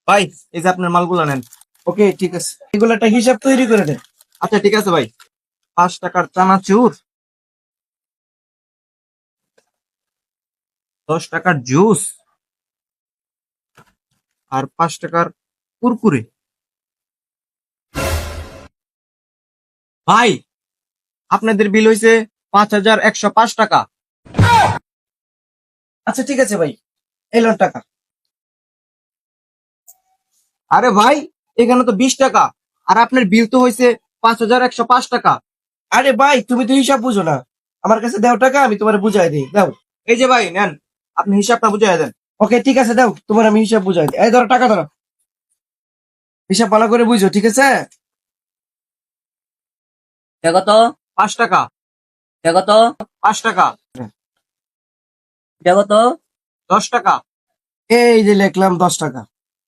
ভাই এই যে আপনার মালগুলো নেন। ওকে, ঠিক আছে, এগুলো একটা হিসাব তৈরি করে দেন। আচ্ছা ঠিক আছে ভাই। 5 টাকার চানাচুর, 10 টাকার জুস, আর 5 টাকার কুরকুরে। ভাই আপনাদের বিল হয়েছে 5,105 টাকা। আচ্ছা ঠিক আছে ভাই, এলো টাকা। আরে ভাই এখানে তো 20 টাকা, আর আপনার বিল তো হয়েছে 5,105 টাকা। আরে ভাই, তুমি তো হিসাব বুঝো না। আমার কাছে দাও টাকা, আমি তোমার বুঝাই দিই, দাও। এই যে ভাই নেন, আপনি হিসাবটা বুঝিয়ে দেন। ওকে, ঠিক আছে, দাও, তোমার আমি হিসাব বুঝাই দিই। এই ধরো টাকা, ধরো। হিসাব ভালো করে বুঝো, ঠিক আছে? দেখো তো 5 টাকা, দেখো তো 5 টাকা, দেখো তো 10 টাকা, এই যে লিখলাম 10 টাকা।